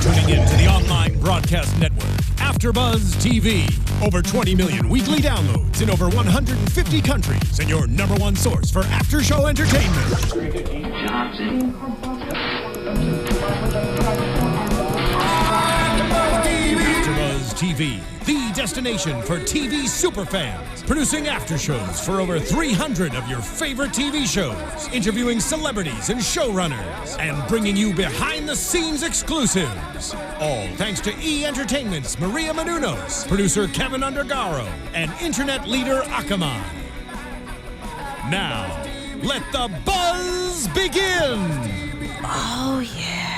tuning in to the online broadcast network, AFTERBUZZ TV. Over 20 million weekly downloads in over 150 countries, and your number one source for after-show entertainment. AFTERBUZZ TV, the destination for TV superfans. Producing aftershows for over 300 of your favorite TV shows. Interviewing celebrities and showrunners. And bringing you behind-the-scenes exclusives. All thanks to E! Entertainment's Maria Menounos, producer Kevin Undergaro, and internet leader Akamai. Now, let the buzz begin! Oh, yeah.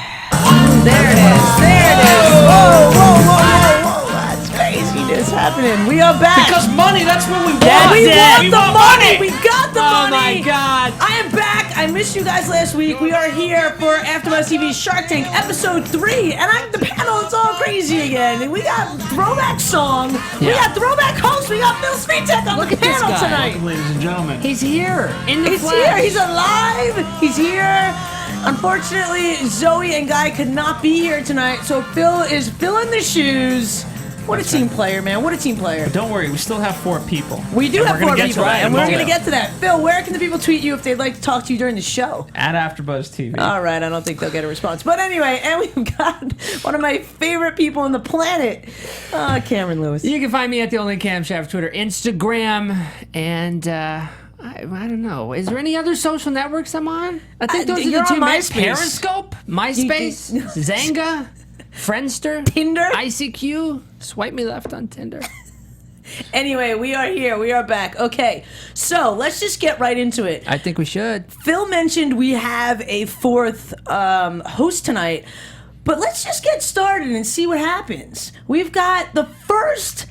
There it is. There it is. Whoa, whoa, whoa, whoa, whoa. That's craziness happening. We are back. Because money, that's what we want. We want the money. We got the money. Oh, my God. I am back. I missed you guys last week. We are here for AFTERBUZZ TV Shark Tank episode 3. And the panel is all crazy again. We got throwback song. We got throwback host. We got Phil Svitek on the panel tonight. Welcome, ladies and gentlemen. He's here. He's here. He's alive. He's here. Unfortunately, Zoe and Guy could not be here tonight, so Phil is filling the shoes. What a team player, man. What a team player. But don't worry, we still have 4 people. We do have 4 people, and we're going to get get to that. Phil, where can the people tweet you if they'd like to talk to you during the show? At AfterBuzz TV. All right, I don't think they'll get a response. But anyway, and we've got one of my favorite people on the planet, Cameron Lewis. You can find me at the Only Cam Shaft, Twitter, Instagram, and I don't know. Is there any other social networks I'm on? I think those are the 2 main. Periscope, MySpace, Zanga, Friendster, Tinder, ICQ. Swipe me left on Tinder. Anyway, we are here. We are back. Okay, so let's just get right into it. I think we should. Phil mentioned we have a 4th host tonight, but let's just get started and see what happens. We've got the first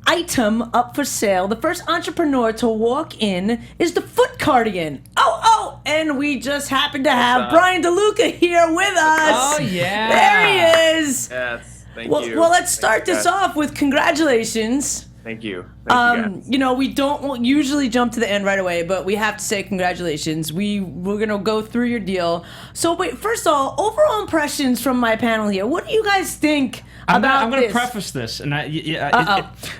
item up for sale. The first entrepreneur to walk in is the foot cardigan. Oh, and we just happen to have Bryan DeLuca here with us. Oh, yeah. There he is. Yes, thank you. Well, let's start this off with congratulations. Thank you. Thank you, guys. We don't usually jump to the end right away, but we have to say congratulations. We're gonna go through your deal. So, wait, first of all, overall impressions from my panel here. What do you guys think about this? I'm going to preface this, and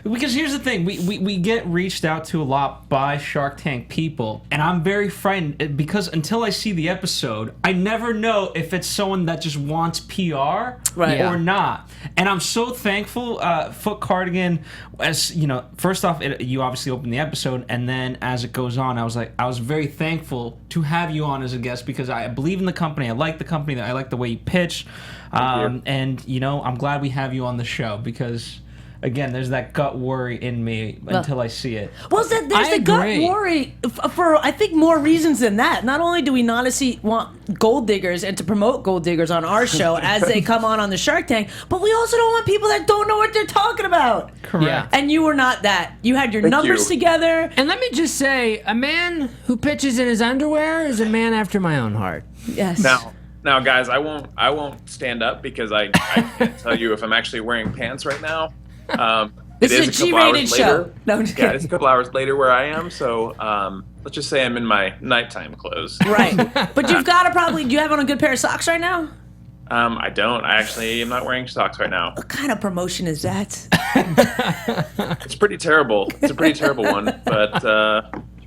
because here's the thing: we get reached out to a lot by Shark Tank people, and I'm very frightened because until I see the episode, I never know if it's someone that just wants PR or not. And I'm so thankful, Foot Cardigan. As you know, first off, you obviously opened the episode, and then as it goes on, I was very thankful to have you on as a guest because I believe in the company. I like the company. I like the way you pitch, and I'm glad we have you on the show because, again, there's that gut worry in me until I see it. Well, there's the gut worry for I think more reasons than that. Not only do we not want gold diggers and to promote gold diggers on our show as they come on the Shark Tank, but we also don't want people that don't know what they're talking about. Correct. Yeah. And you were not that. You had your numbers together. And let me just say, a man who pitches in his underwear is a man after my own heart. Yes. Now, guys, I won't stand up because I can't tell you if I'm actually wearing pants right now. This is a G-rated show. No, I'm just kidding. It's a couple hours later where I am, so let's just say I'm in my nighttime clothes. Right. But you've got to do you have on a good pair of socks right now? I don't. I actually am not wearing socks right now. What kind of promotion is that? It's pretty terrible. It's a pretty terrible one, but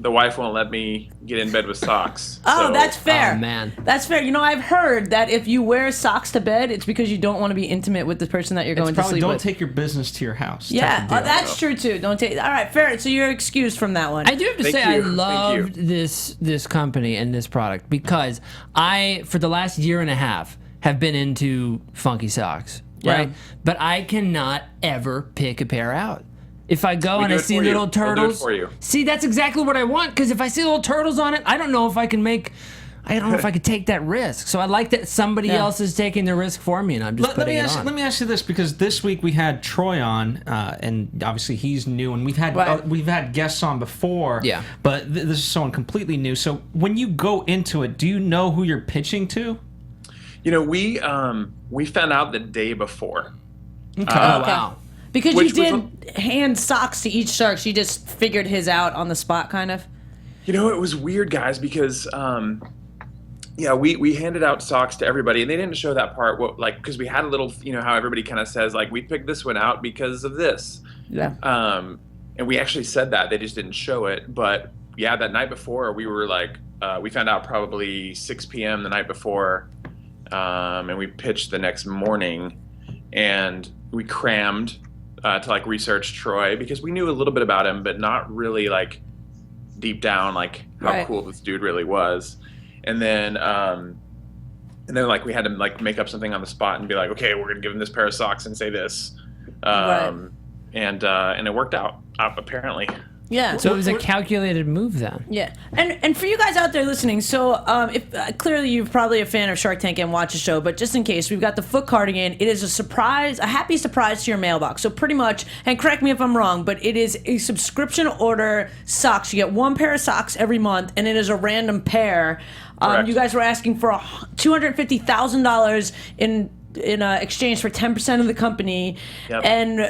the wife won't let me get in bed with socks. Oh, that's fair. Oh, man. That's fair. I've heard that if you wear socks to bed, it's because you don't want to be intimate with the person that you're going to sleep with. Don't take your business to your house. Yeah, that's true too. Don't take. All right, fair. So you're excused from that one. I do have to say I loved this company and this product because for the last year and a half, have been into funky socks, right? Yeah. But I cannot ever pick a pair out. If I go and I see little We'll turtles, do it for you. See, that's exactly what I want. Because if I see little turtles on it, I don't know if I can take that risk. So I like that somebody else is taking the risk for me, and I'm just putting it on. Let me ask you this, because this week we had Troy on, and obviously he's new, and we've had guests on before. Yeah. But this is someone completely new. So when you go into it, do you know who you're pitching to? We found out the day before. Okay. Oh, wow. Because you did hand socks to each shark, she just figured his out on the spot, kind of. It was weird, guys, because Yeah, we handed out socks to everybody, and they didn't show that part. Because we had a little, how everybody kind of says like we picked this one out because of this. Yeah. And we actually said that, they just didn't show it. But yeah, that night before we were like, we found out probably 6 p.m. the night before, and we pitched the next morning, and we crammed to like research Troy because we knew a little bit about him, but not really like deep down like how cool this dude really was. And then like we had to like make up something on the spot and be like, okay, we're gonna give him this pair of socks and say this, and it worked out apparently. Yeah. So it was a calculated move then. Yeah. And for you guys out there listening, so if clearly you're probably a fan of Shark Tank and watch the show, but just in case, we've got the foot cardigan. It is a happy surprise to your mailbox. So pretty much, and correct me if I'm wrong, but it is a subscription order socks. You get one pair of socks every month, and it is a random pair. You guys were asking for $250,000 in exchange for 10% of the company. Yep. And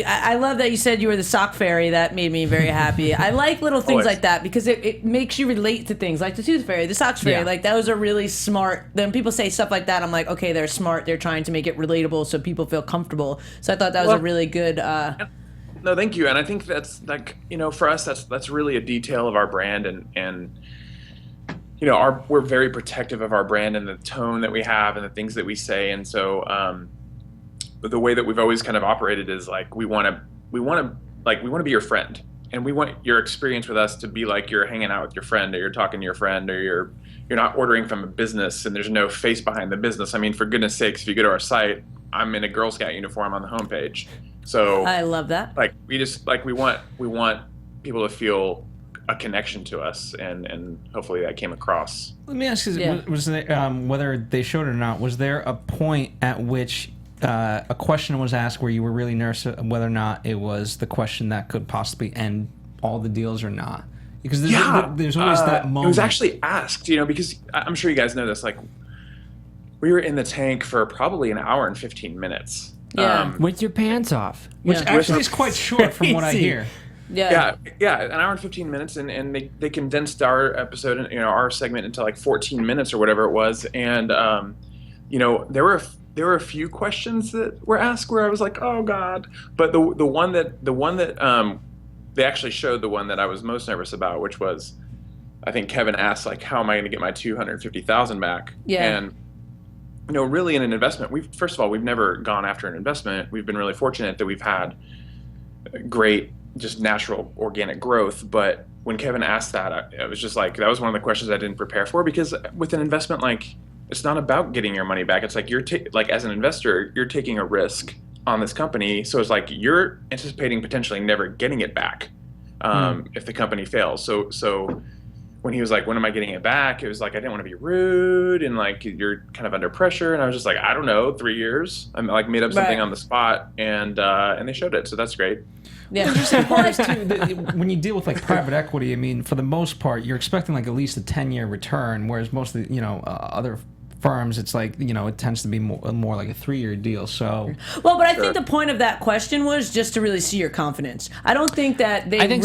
I love that you said you were the sock fairy. That made me very happy. I like little things like that because it makes you relate to things like the tooth fairy, the socks fairy. Like those are really smart. When people say stuff like that, I'm like, okay, they're smart. They're trying to make it relatable so people feel comfortable. So I thought that was a really good no, thank you. And I think that's like, for us, that's really a detail of our brand, and we're very protective of our brand and the tone that we have and the things that we say. And so, but the way that we've always kind of operated is like, we want to be your friend, and we want your experience with us to be like you're hanging out with your friend, or you're talking to your friend, or you're not ordering from a business and there's no face behind the business. I mean, for goodness sakes, if you go to our site, I'm in a Girl Scout uniform on the homepage. So I love that. Like we want people to feel a connection to us, and hopefully that came across. Let me ask you, was there, whether they showed it or not, was there a point at which a question was asked where you were really nervous whether or not it was the question that could possibly end all the deals or not? Because there's always that moment. It was actually asked, because I'm sure you guys know this, like we were in the tank for probably an hour and 15 minutes. Yeah. With your pants off. Which actually is quite short from what I hear. Yeah, an hour and 15 minutes, and they condensed our episode, our segment into like 14 minutes or whatever it was, and there were a few questions that were asked where I was like, oh god, but the one that they actually showed, the one that I was most nervous about, which was, I think Kevin asked like, how am I going to get my $250,000 back? Yeah. And really in an investment, first of all, we've never gone after an investment. We've been really fortunate that we've had great, just natural organic growth. But when Kevin asked that, it was just like, that was one of the questions I didn't prepare for, because with an investment, like, it's not about getting your money back. It's like like as an investor, you're taking a risk on this company. So it's like you're anticipating potentially never getting it back if the company fails. So when he was like, when am I getting it back? It was like, I didn't want to be rude, and like, you're kind of under pressure. And I was just like, I don't know, 3 years. I like made up something on the spot, and they showed it. So that's great. Yeah. The interesting part is too, when you deal with like private equity, I mean, for the most part, you're expecting like at least a 10-year return, whereas most of the, other firms, it's like, it tends to be more like a 3-year deal. So but I think the point of that question was just to really see your confidence. I don't think that they I don't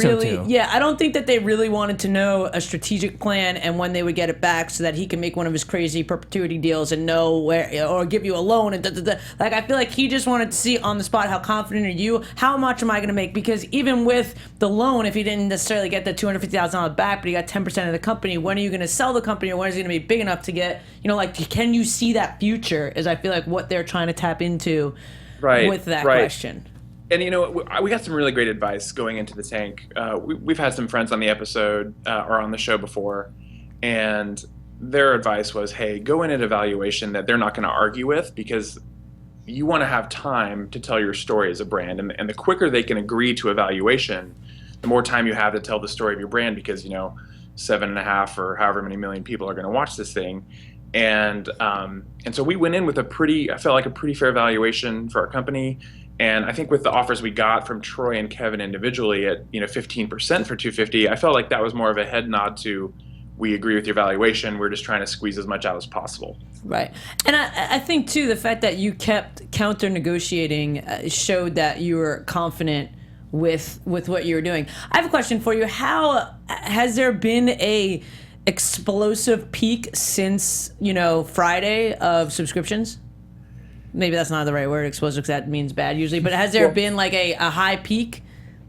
think that they really wanted to know a strategic plan and when they would get it back so that he can make one of his crazy perpetuity deals and know where, or give you a loan and like, I feel like he just wanted to see on the spot, how confident are you, how much am I going to make? Because even with the loan, if he didn't necessarily get the $250,000 back, but he got 10% of the company, when are you going to sell the company, or when is it going to be big enough to get, can you see that future? Is I feel like what they're trying to tap into with that question. And we got some really great advice going into the tank. We've had some friends on the episode or on the show before, and their advice was, hey, go in at a valuation that they're not going to argue with, because you want to have time to tell your story as a brand. And the quicker they can agree to a valuation, the more time you have to tell the story of your brand, because 7.5 or however many million people are going to watch this thing. And so we went in with I felt like a pretty fair valuation for our company. And I think with the offers we got from Troy and Kevin individually at 15% for $250, I felt like that was more of a head nod to, we agree with your valuation. We're just trying to squeeze as much out as possible. Right. And I think too, the fact that you kept counter negotiating showed that you were confident with what you were doing. I have a question for you. How has there been explosive peak since, Friday of subscriptions? Maybe that's not the right word, explosive, because that means bad usually. But has there been like a high peak?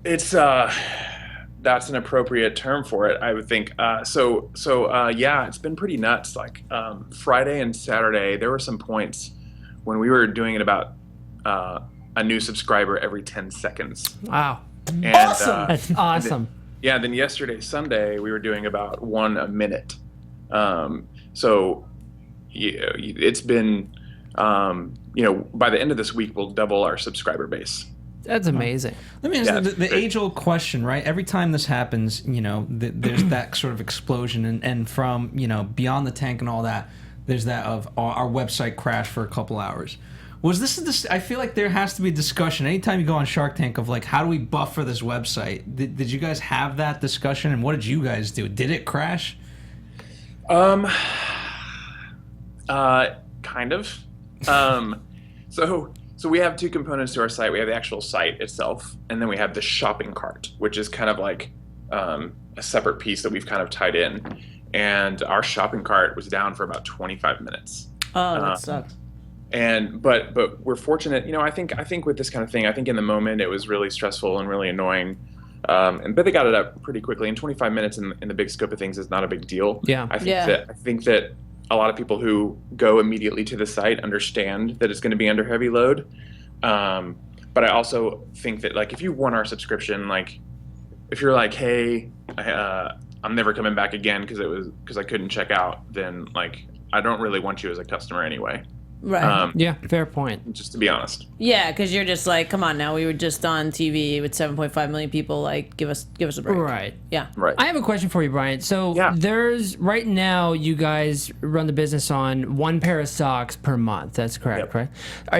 It's that's an appropriate term for it, I would think. Yeah, it's been pretty nuts. Like Friday and Saturday, there were some points when we were doing it about a new subscriber every 10 seconds. Wow. And, Awesome. That's awesome. Then yesterday, Sunday, we were doing about one a minute. It's been, by the end of this week, we'll double our subscriber base. That's amazing. Let me ask you the age-old question, right? Every time this happens, there's that sort of explosion, and from, Beyond the Tank and all that, there's that of our website crashed for a couple hours. Was this I feel like there has to be a discussion anytime you go on Shark Tank of like, how do we buffer this website? Did you guys have that discussion, and what did you guys do? Did it crash? Kind of. So we have two components to our site. We have the actual site itself, and then we have the shopping cart, which is kind of like a separate piece that we've kind of tied in. And our shopping cart was down for about 25 minutes. Oh, that sucks. But we're fortunate, I think with this kind of thing, I think in the moment it was really stressful and really annoying. But they got it up pretty quickly. And 25 minutes in the big scope of things is not a big deal. Yeah. I think that a lot of people who go immediately to the site understand that it's going to be under heavy load. But I also think that like if you want our subscription, like if you're like, hey, I'm never coming back again because I couldn't check out, then like I don't really want you as a customer anyway. Right. Yeah, fair point. Just to be honest. Yeah, because you're just like, come on now, we were just on TV with 7.5 million people. Like, give us a break. Right. Yeah. Right. I have a question for you, Bryan. So there's right now you guys run the business on one pair of socks per month. That's correct, right?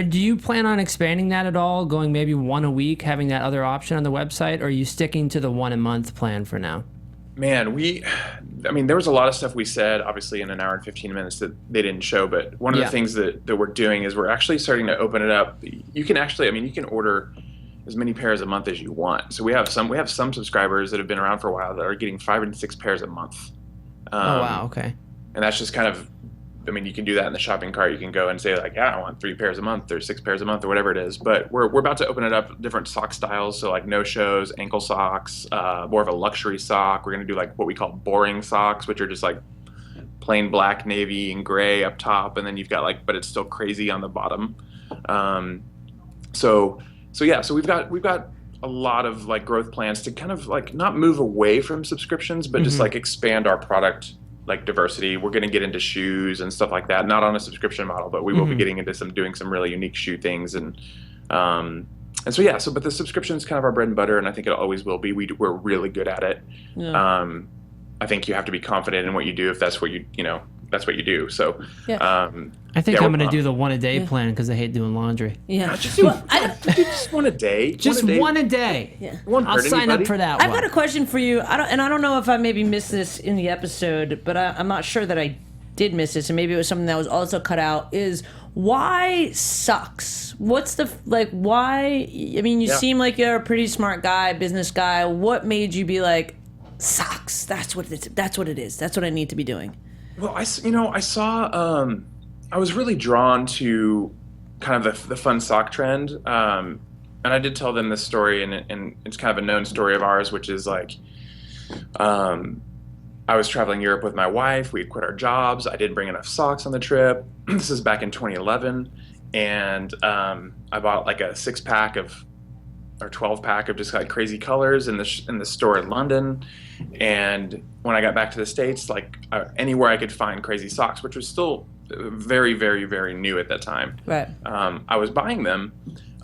Do you plan on expanding that at all? Going maybe one a week, having that other option on the website, or are you sticking to the one a month plan for now? Man, there was a lot of stuff we said, obviously, in an hour and 15 minutes that they didn't show. But one of the things that we're doing is we're actually starting to open it up. You can actually, you can order as many pairs a month as you want. So we have some subscribers that have been around for a while that are getting 5 and 6 pairs a month. Oh, wow. Okay. And that's just kind of, you can do that in the shopping cart. You can go and say like, I want 3 pairs a month or 6 pairs a month or whatever it is. But we're about to open it up, different sock styles. So like no-shows, ankle socks, more of a luxury sock. We're going to do like what we call boring socks, which are just like plain black, navy, and gray up top. And then you've got like, but it's still crazy on the bottom. So we've got a lot of like growth plans to kind of like not move away from subscriptions, but just like expand our product like diversity. We're going to get into shoes and stuff like that, not on a subscription model, but we will be getting into doing some really unique shoe things. But the subscription is kind of our bread and butter, and I think it always will be. We're really good at it. Yeah. I think you have to be confident in what you do if that's what that's what you do. So, I think I'm going to do the one a day plan because I hate doing laundry. Yeah. Just one a day. Just one a day. Yeah. I'll sign up for that one. I've got a question for you. I don't know if I maybe missed this in the episode, but I'm not sure that I did miss this, and maybe it was something that was also cut out. Is why socks? What's the why? You seem like you're a pretty smart guy, business guy. What made you be like socks? That's what it is. That's what I need to be doing. Well, I saw. I was really drawn to kind of the fun sock trend, and I did tell them this story, and it's kind of a known story of ours, which is like, I was traveling Europe with my wife. We had quit our jobs. I didn't bring enough socks on the trip. This is back in 2011, and I bought like a 6-pack or 12-pack of just like crazy colors in the store in London. And when I got back to the States, like anywhere I could find crazy socks, which was still very, very, very new at that time. Right. I was buying them.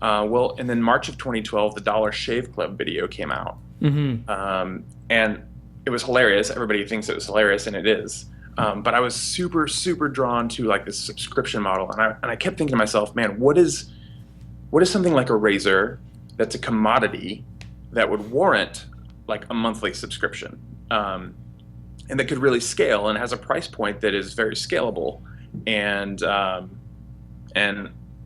And then March of 2012, the Dollar Shave Club video came out. And it was hilarious. Everybody thinks it was hilarious, and it is. But I was super, super drawn to like this subscription model, and I kept thinking to myself, man, what is something like a razor that's a commodity that would warrant like a monthly subscription, and that could really scale and has a price point that is very scalable, and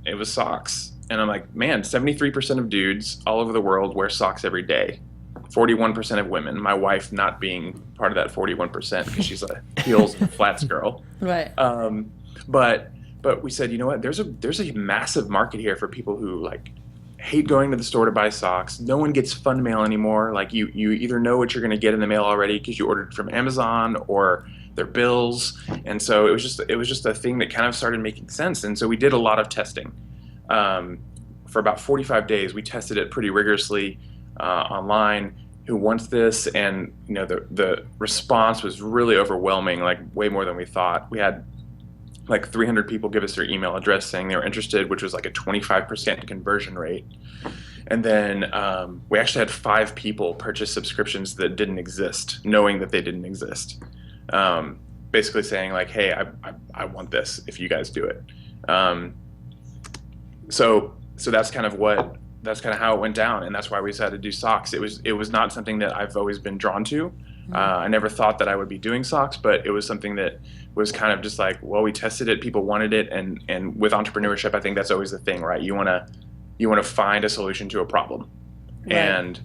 it was socks. And I'm like, man, 73% of dudes all over the world wear socks every day. 41% of women. My wife not being part of that 41% because she's a heels and flats girl. Right. But we said, you know what? There's a massive market here for people who like hate going to the store to buy socks. No one gets fun mail anymore. Like you either know what you're going to get in the mail already because you ordered from Amazon or their bills. And so it was just a thing that kind of started making sense. And so we did a lot of testing. For about 45 days, we tested it pretty rigorously online. Who wants this? And you know, the response was really overwhelming, like way more than we thought. We had like 300 people give us their email address saying they were interested, which was like a 25% conversion rate. And then we actually had 5 people purchase subscriptions that didn't exist, knowing that they didn't exist. Basically saying like, hey, I want this if you guys do it. So that's kind of how it went down, and that's why we decided to do socks. It was not something that I've always been drawn to. I never thought that I would be doing socks, but it was something that was kind of just like, well, we tested it, people wanted it, and with entrepreneurship, I think that's always the thing, right? You wanna find a solution to a problem, right. And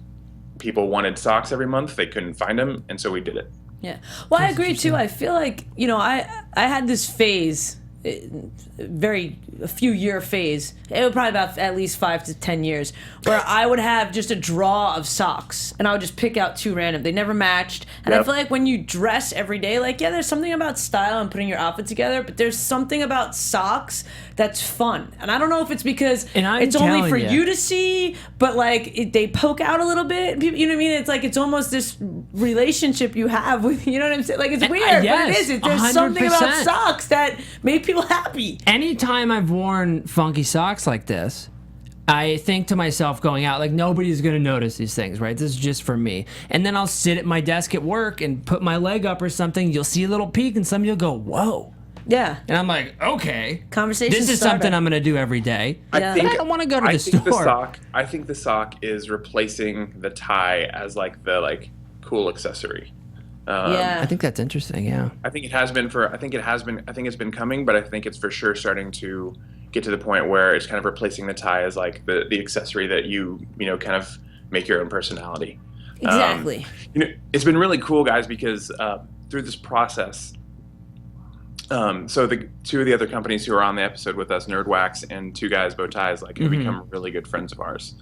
people wanted socks every month. They couldn't find them, and so we did it. Yeah. Well, I agree too. I feel like, you know, I had this phase, a few year phase. It was probably about at least 5 to 10 years, where I would have just a draw of socks, and I would just pick out 2 random. They never matched, and I feel like when you dress every day, like there's something about style and putting your outfit together, but there's something about socks that's fun. And I don't know if it's because it's only for you to see, but like they poke out a little bit. You know what I mean? It's like it's almost this relationship you have with, you know what I'm saying? Like it's weird, but it is. There's 100%. Something about socks that make people happy. Anytime I've worn funky socks like this, I think to myself going out, like, nobody's going to notice these things, right? This is just for me. And then I'll sit at my desk at work and put my leg up or something. You'll see a little peek and some of you'll go, whoa. Yeah. And I'm like, okay. Conversation This is something I'm going to do every day. Yeah. I don't want to go to the store. I think the sock is replacing the tie as like the cool accessory. Yeah. I think that's interesting, yeah. I think it's been coming, but I think it's for sure starting to get to the point where it's kind of replacing the tie as like the accessory that you know, kind of make your own personality. Exactly. You know, it's been really cool, guys, because through this process, so the 2 of the other companies who are on the episode with us, Nerdwax and Two Guys Bow Ties, like have become really good friends of ours.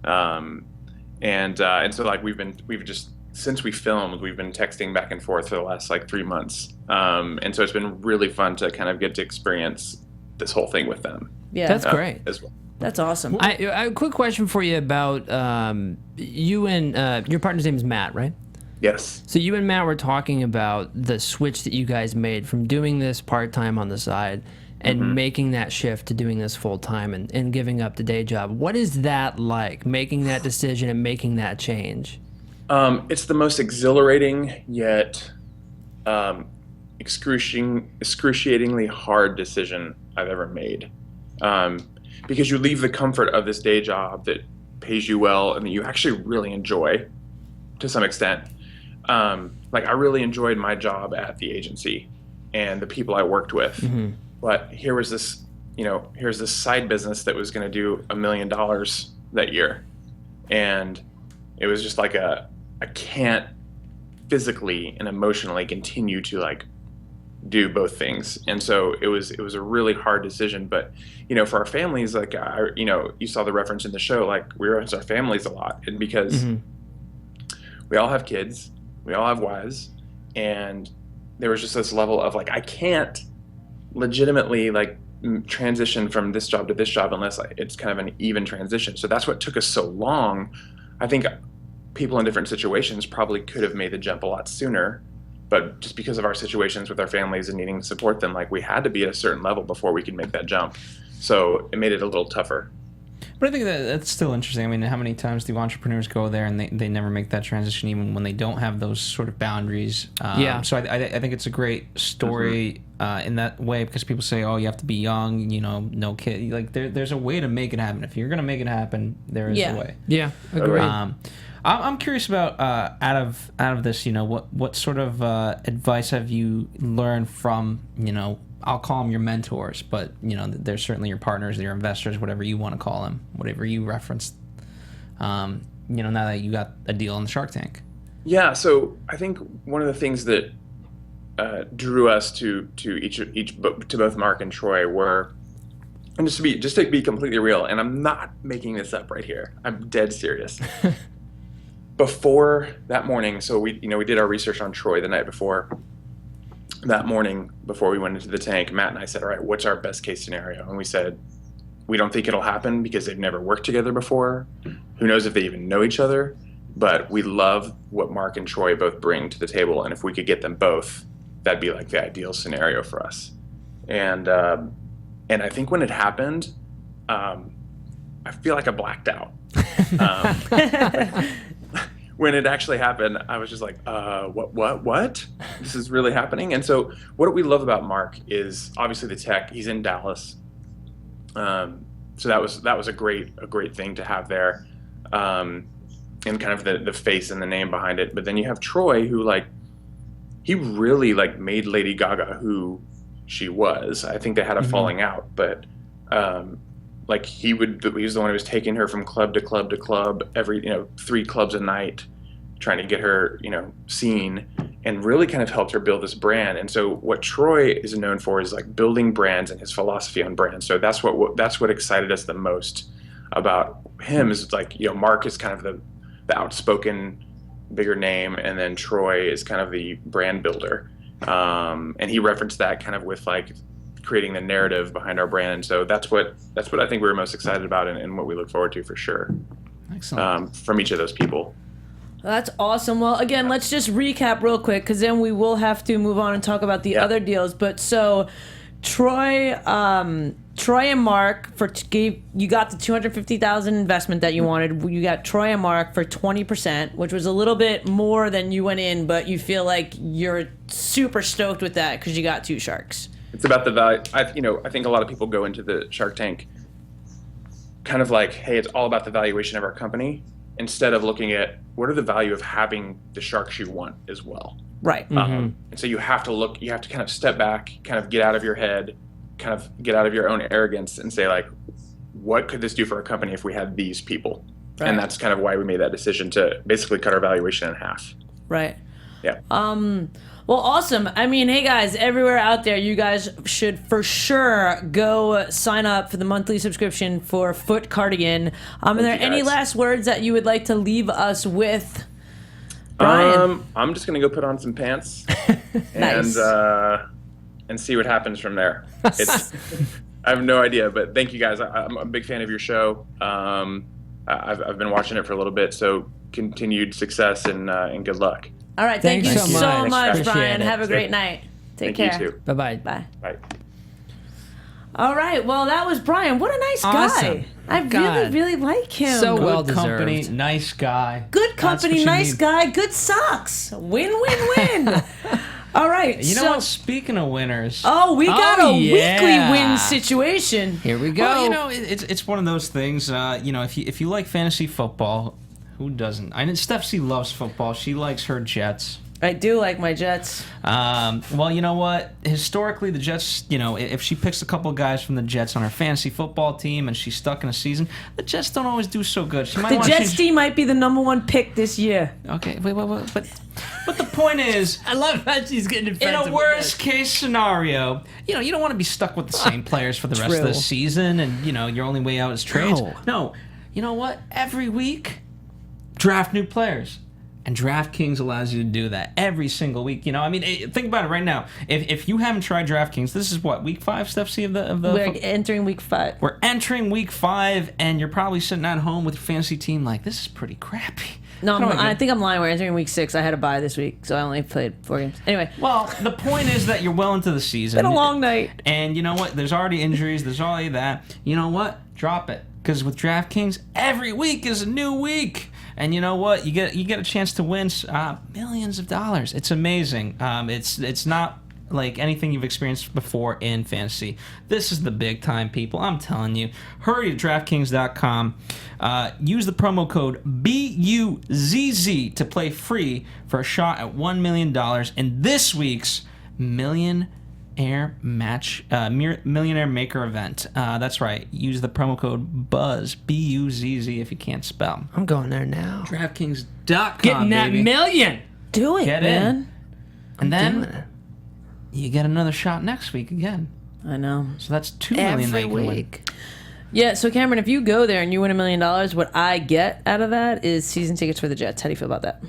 And so like we've just, since we filmed, we've been texting back and forth for the last like 3 months. And so it's been really fun to kind of get to experience this whole thing with them. Yeah. That's great. As well. That's awesome. I a quick question for you about you and your partner's name is Matt, right? Yes. So you and Matt were talking about the switch that you guys made from doing this part-time on the side and making that shift to doing this full-time and giving up the day job. What is that like, making that decision and making that change? It's the most exhilarating yet excruciatingly hard decision I've ever made. Because you leave the comfort of this day job that pays you well and that you actually really enjoy to some extent. Like I really enjoyed my job at the agency and the people I worked with, but here's this side business that was going to do $1 million that year. And it was just like I can't physically and emotionally continue to like do both things. And so it was a really hard decision, but you know, for our families, like you saw the reference in the show, like we reference our families a lot, and because we all have kids, we all have wives, and there was just this level of like I can't legitimately like transition from this job to this job unless it's kind of an even transition. So that's what took us so long. I think people in different situations probably could have made the jump a lot sooner, but just because of our situations with our families and needing to support them, like we had to be at a certain level before we could make that jump. So it made it a little tougher. But I think that's still interesting. I mean, how many times do entrepreneurs go there and they never make that transition, even when they don't have those sort of boundaries? So I think it's a great story in that way, because people say, oh, you have to be young, you know, no kid. Like there's a way to make it happen. If you're going to make it happen, there is a way. Yeah, agreed. I'm curious about out of this, you know, what sort of advice have you learned from, you know, I'll call them your mentors, but you know, they're certainly your partners, your investors, whatever you want to call them, whatever you referenced. You now that you got a deal on the Shark Tank? Yeah, so I think one of the things that drew us to both Mark and Troy were, and just to be completely real, and I'm not making this up right here, I'm dead serious. Before that morning, so we did our research on Troy the night before. That morning, before we went into the tank, Matt and I said, all right, what's our best case scenario? And we said, we don't think it'll happen because they've never worked together before. Who knows if they even know each other? But we love what Mark and Troy both bring to the table, and if we could get them both, that'd be like the ideal scenario for us. And I think when it happened, I feel like I blacked out. When it actually happened, I was just like, what? This is really happening? And so what we love about Mark is obviously the tech. He's in Dallas. So that was a great thing to have there. And kind of the face and the name behind it. But then you have Troy, who he really made Lady Gaga who she was. I think they had a falling out, but he was the one who was taking her from club to club to club, every 3 clubs a night, trying to get her seen, and really kind of helped her build this brand. And so what Troy is known for is building brands and his philosophy on brands. So that's what excited us the most about him is Mark is kind of the outspoken bigger name, and then Troy is kind of the brand builder, and he referenced that kind of with creating the narrative behind our brand. And so that's what I think we were most excited about, and what we look forward to for sure. Excellent. From each of those people. That's awesome. Well, again, let's just recap real quick, because then we will have to move on and talk about the other deals. But so Troy and Mark you got the $250,000 investment that you wanted. You got Troy and Mark for 20%, which was a little bit more than you went in, but you feel like you're super stoked with that because you got 2 sharks. It's about the value. I think a lot of people go into the Shark Tank kind of hey, it's all about the valuation of our company, instead of looking at what are the value of having the sharks you want as well. Right. And so you have to kind of step back, kind of get out of your head, kind of get out of your own arrogance and say what could this do for our company if we had these people? Right. And that's kind of why we made that decision to basically cut our valuation in half. Right. Yeah. Well, awesome. I mean, hey guys, everywhere out there, you guys should for sure go sign up for the monthly subscription for Foot Cardigan. Are there any last words that you would like to leave us with, Bryan? I'm just gonna go put on some pants Nice. and see what happens from there. I have no idea, but thank you guys. I'm a big fan of your show. I've been watching it for a little bit, so continued success and good luck. All right, thank you so much, Bryan. it. Have a great night. Take care. You too. Bye-bye. Bye. Bye. All right, well, that was Bryan. What a nice Awesome. guy. I really like him. So Good well deserved. company, nice guy. Good company, That's what you nice need. guy, good socks. Win, win, win. All right. You know what? Speaking of winners, Oh, we got a yeah. weekly win situation. Here we go. well, it's one of those things. If you like fantasy football, who doesn't? I know Stef C loves football. She likes her Jets. I do like my Jets. Well, you know what? Historically, the Jets, if she picks a couple of guys from the Jets on her fantasy football team and she's stuck in a season, the Jets don't always do so good. She might The want Jets to team might be the #1 pick this year. Okay, wait, but the point is, I love how she's getting in defensive. a worst case scenario, you don't want to be stuck with the same players for the rest of the True. season, and your only way out is trades. No, you know what? Every week, draft new players. And DraftKings allows you to do that every single week. Think about it right now. If you haven't tried DraftKings, this is what, week 5, Steph C, of the We're entering week 5. We're entering week 5, and you're probably sitting at home with your fantasy team like, this is pretty crappy. No, How do I think I'm lying. We're entering week 6. I had a bye this week, so I only played 4 games. Anyway. Well, the point is that you're well into the season. Been a long night. And you know what? There's already injuries. There's already that. You know what? Drop it. Because with DraftKings, every week is a new week. And you know what? You get a chance to win millions of dollars. It's amazing. It's not like anything you've experienced before in fantasy. This is the big time, people. I'm telling you. Hurry to DraftKings.com. Use the promo code BUZZ to play free for a shot at $1 million in this week's $1 Million Millionaire Maker event. That's right. Use the promo code BUZZ, B-U-Z-Z, if you can't spell. I'm going there now. DraftKings.com, Getting that baby. million. Do it, Get man. in. And then you get another shot next week again. I know. So that's $2 million that you can win. Yeah, so Cameron, if you go there and you win $1 million, what I get out of that is season tickets for the Jets. How do you feel about that?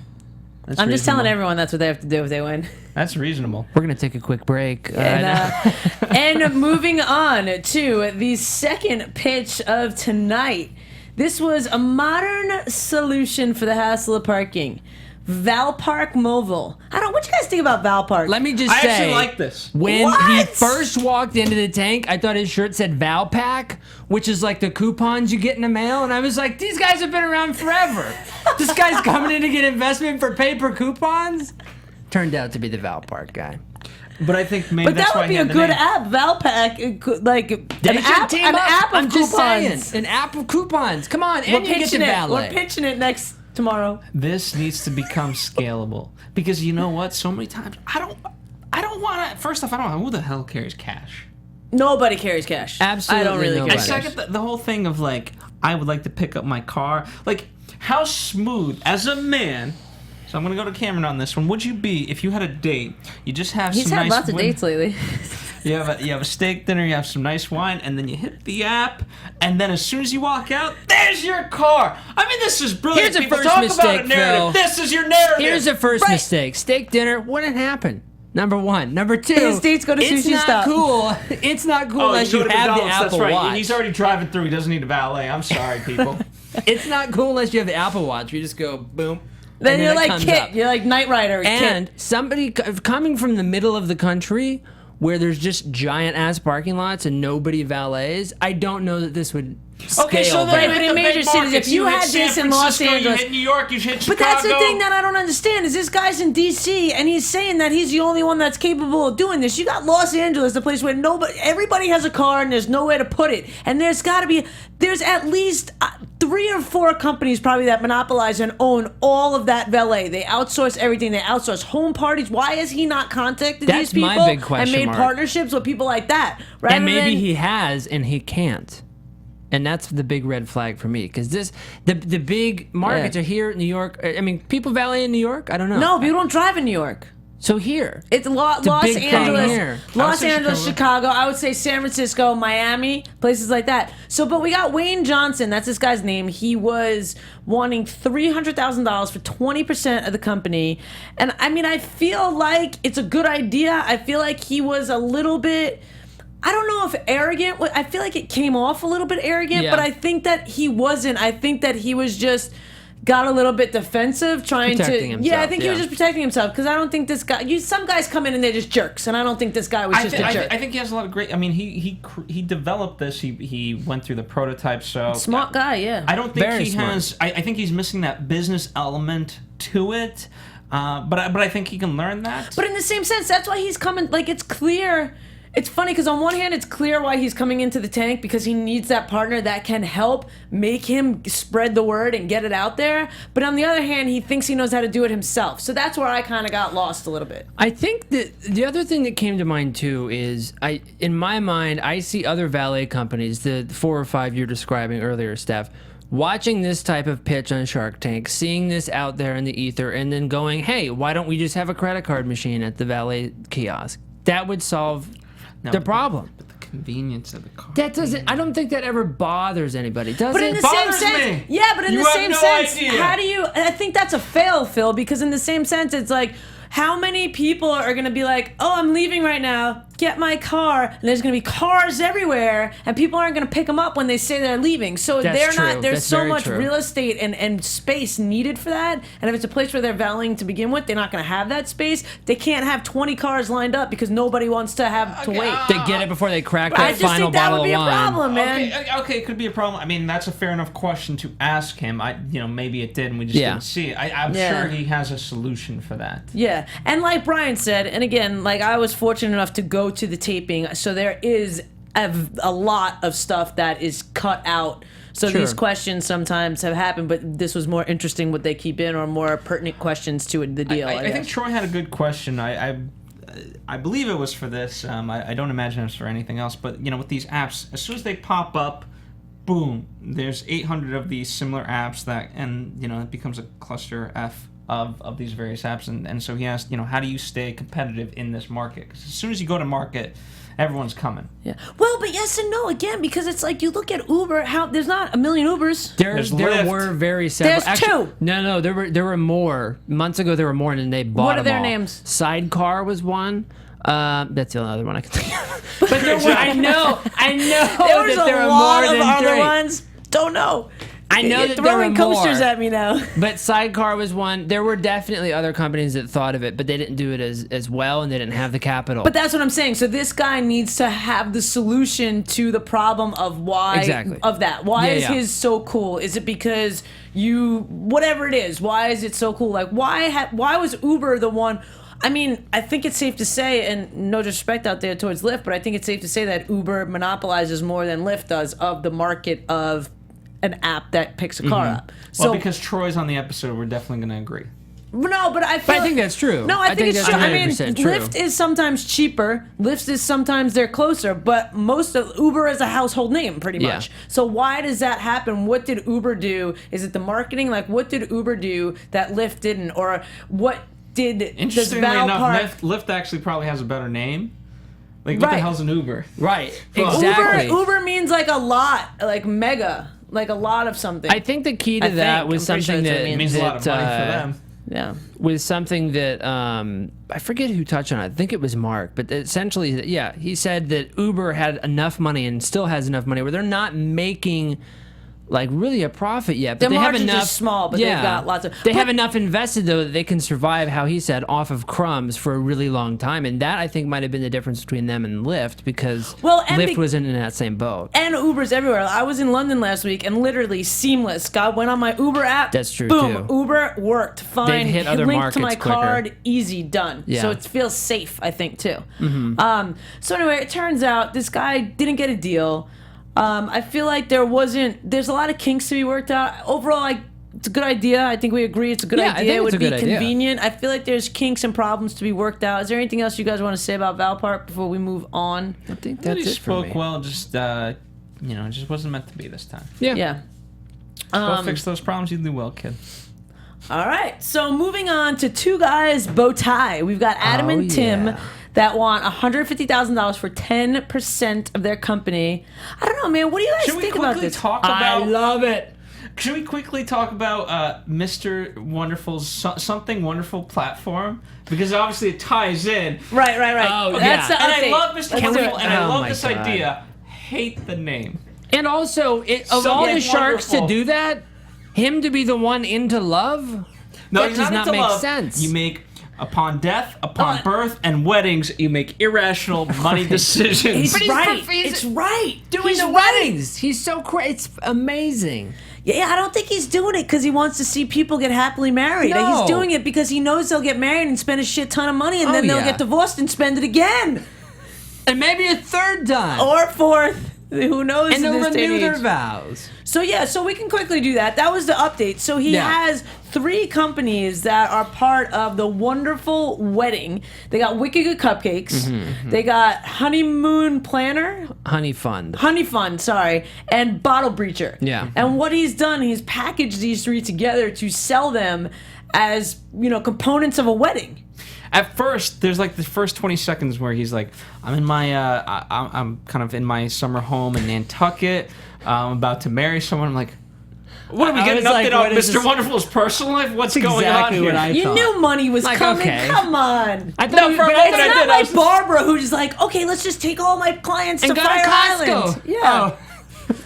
That's I'm just telling reasonable. everyone that's what they have to do if they win. That's reasonable. We're going to take a quick break. And moving on to the second pitch of tonight. This was a modern solution for the hassle of parking. Val Park Mobile. What you guys think about Val Park? Let me just I say, actually like this. When he What? first walked into the tank, I thought his shirt said Val Pack, which is like the coupons you get in the mail, and I was like, these guys have been around forever. This guy's coming in to get investment for paper coupons? Turned out to be the Val Park guy. But I think maybe but that's that why would be he a had the good name. app, Valpak. Like They should team an up. app of I'm just coupons. saying, an app of coupons. Come on, and We're you get the pitching it. valet. We're pitching it tomorrow. This needs to become scalable because you know what? So many times I don't want to. First off, I don't know who the hell carries cash. Nobody carries cash. Absolutely I don't really nobody. care. Second, the whole thing of like I would like to pick up my car. Like how smooth as a man. So I'm gonna go to Cameron on this one. Would you be if you had a date? You just have He's some had nice lots of dates lately. You have a steak dinner, you have some nice wine, and then you hit the app, and then as soon as you walk out, there's your car. I mean, this is brilliant. Here's a People first talk mistake, about a narrative. Phil. This is your narrative. Here's the first Right. mistake. Steak dinner wouldn't happen. Number one. Number two. His dates go to it's sushi not stop. cool. It's not cool unless you go to have the McDonald's, Apple that's right. Watch. He's already driving through. He doesn't need a valet. I'm sorry, people. It's not cool unless you have the Apple Watch. You just go boom. Then and you're it like comes Kit. up. You're like Knight Rider. And Kit. somebody coming from the middle of the country where there's just giant ass parking lots and nobody valets, I don't know that this would scale. Okay, so very then Right, but you hit in the major big cities, markets. if you hit had San this in Los Francisco, Angeles- you hit New York, you hit Chicago. But that's the thing that I don't understand is this guy's in D.C. and he's saying that he's the only one that's capable of doing this. You got Los Angeles, the place where everybody has a car and there's nowhere to put it. And there's at least 3 or 4 companies probably that monopolize and own all of that valet. They outsource everything. They outsource home parties. Why has he not contacted That's these people my big question and made mark. partnerships with people like that? Rather And maybe than, he has and he can't. And that's the big red flag for me because the big markets Yeah. are here in New York. I mean, people valet in New York. I don't know. No, people don't drive in New York. So here, It's Los big thing Angeles, here. Los say Angeles, Chicago. I would say San Francisco, Miami, places like that. So, but we got Wayne Johnson. That's this guy's name. He was wanting $300,000 for 20% of the company, and I mean, I feel like it's a good idea. I feel like he was a little bit. I don't know if arrogant. I feel like it came off a little bit arrogant, Yeah. but I think that he wasn't. I think that he was just. Got a little bit defensive, trying Protecting to. himself, I think he was yeah. just protecting himself because I don't think this guy. Some guys come in and they're just jerks, and I don't think this guy was just a jerk. I think he has a lot of great. I mean, he developed this. He went through the prototype. So Smart guy, yeah. I don't think Very he smart. has. I think he's missing that business element to it. But I think he can learn that. But in the same sense, that's why he's coming. Like it's clear. It's funny because on one hand, it's clear why he's coming into the tank because he needs that partner that can help make him spread the word and get it out there. But on the other hand, he thinks he knows how to do it himself. So that's where I kind of got lost a little bit. I think that the other thing that came to mind too is in my mind, I see other valet companies, the 4 or 5 you're describing earlier, Steph, watching this type of pitch on Shark Tank, seeing this out there in the ether, and then going, hey, why don't we just have a credit card machine at the valet kiosk? That would solve the problem. But the convenience of the car. That doesn't. I don't think that ever bothers anybody, does But it? in the same bothers sense, me. yeah. But in You the have same no sense, idea. how do you? I think that's a fail, Phil. Because in the same sense, it's like, how many people are gonna be like, "Oh, I'm leaving right now. Get my car," and there's gonna be cars everywhere, and people aren't gonna pick them up when they say they're leaving. So That's they're true. not. There's That's so very much true. real estate and space needed for that. And if it's a place where they're valeting to begin with, they're not gonna have that space. They can't have 20 cars lined up because nobody wants to have to wait. They get it before they crack that I just final think that bottle would be of a wine. problem, man. Okay, it could be a problem. I mean, that's a fair enough question to ask him. Maybe it did, and we just Yeah. didn't see it. I'm Yeah. sure he has a solution for that. Yeah, and like Brian said, and again, like I was fortunate enough to go to the taping, so there is a lot of stuff that is cut out. So Sure. these questions sometimes have happened, but this was more interesting what they keep in or more pertinent questions to the deal. I think guess. Troy had a good question. I believe it was for this. I don't imagine it's for anything else. But with these apps, as soon as they pop up, boom, there's 800 of these similar apps and it becomes a cluster F of these various apps. And so he asked, how do you stay competitive in this market? Because as soon as you go to market, everyone's coming. Yeah. Well, but yes and no again, because it's like you look at Uber. There's not a million Ubers. There Lyft. were very several. There's two. No, there were more months ago. There were more, and then they bought. What are their them all. names? Sidecar was one. That's the only other one I can think of. But there were, I know There was that there a are lot more of than other three. ones. Don't know. I know You're that there were throwing coasters more. at me now. But Sidecar was one. There were definitely other companies that thought of it, but they didn't do it as well, and they didn't have the capital. But that's what I'm saying. So this guy needs to have the solution to the problem of why Exactly. of that. Why is Yeah. his so cool? Is it because whatever it is? Why is it so cool? Like why was Uber the one? I mean, I think it's safe to say, and no disrespect out there towards Lyft, but I think it's safe to say that Uber monopolizes more than Lyft does of the market of an app that picks a car up. Well, because Troy's on the episode, we're definitely going to agree. No, but I feel I think that's true. No, I think it's that's true. I mean, 100% true. Lyft is sometimes cheaper. Lyft is sometimes they're closer, but most of Uber is a household name pretty Yeah. much. So why does that happen? What did Uber do? Is it the marketing? Like what did Uber do that Lyft didn't? Or what did Interestingly Val enough, Park Lyft actually probably has a better name. Like, what the Right. hell's an Uber? Right. Exactly. Uber means like a lot, like mega, like a lot of something. I think the key to that was I'm pretty sure something that's what that it It means a lot of money for them. Yeah. was something that I forget who touched on it. I think it was Mark, but essentially, yeah, he said that Uber had enough money and still has enough money where they're not making like really a profit yet, but Their they have margins are enough. small, but they've got lots of- They have but- enough invested though that they can survive, how he said, off of crumbs for a really long time, and that I think might have been the difference between them and Lyft because Lyft wasn't in that same boat. And Uber's everywhere. I was in London last week and literally seamless. God went on my Uber app. That's true, Boom, too. Uber worked fine. They've hit other Linked to my markets quicker. card, easy, done. Yeah. So it feels safe, I think, too. Mm-hmm. So anyway, it turns out this guy didn't get a deal. I feel like there's a lot of kinks to be worked out. Overall, it's a good idea. I think we agree it's a good Yeah, I idea. think It it's would a be good idea. convenient. I feel like there's kinks and problems to be worked out. Is there anything else you guys want to say about Val Park before we move on? I think He that's it for spoke me. well, just it just wasn't meant to be this time. Yeah. Go fix those problems. You do well, kid. All right, so moving on to Two Guys Bow Tie. We've got Adam and Tim yeah. that want $150,000 for 10% of their company. I don't know, man. What do you guys Should we think about quickly this? talk about? I love it. Should we quickly talk about Mr. Wonderful's Something Wonderful platform? Because obviously it ties in. Right. Oh, That's yeah. the And I update. love Mr. Let's do Wonderful, it. and I Oh love my this God. idea. Hate the name. And also, of all the sharks to do that, him to be the one into love, No, that he's does not into make love. sense. You make upon death, upon birth, and weddings, you make irrational money decisions. It's he's right. he's- It's right. doing He's the right. weddings. He's so crazy. It's amazing. Yeah, I don't think he's doing it because he wants to see people get happily married. No. He's doing it because he knows they'll get married and spend a shit ton of money, and then they'll yeah. get divorced and spend it again. And maybe a third time. Or fourth. Who knows? and in they'll this day and renew their age. vows. So yeah, so we can quickly do that. That was the update. So he Yeah. has 3 companies that are part of the wonderful wedding. They got Wicked Good Cupcakes. They got Honeymoon Planner, Honey Fund. Honey Fund, sorry, and Bottle Breacher. Yeah. And what he's done, he's packaged these 3 together to sell them as, components of a wedding. At first, there's like the first 20 seconds where he's like, I'm in my, I'm kind of in my summer home in Nantucket. I'm about to marry someone. I'm like, what are we I getting was update like, on what is Mr. this? Wonderful's personal life? What's going on exactly here? what I You thought. knew money was Like, coming. okay. Come on. I No, thought for a but moment It's I not did. I like was- Barbara who just like, okay, let's just take all my clients and to go Fire to Costco. Island. Yeah. Oh.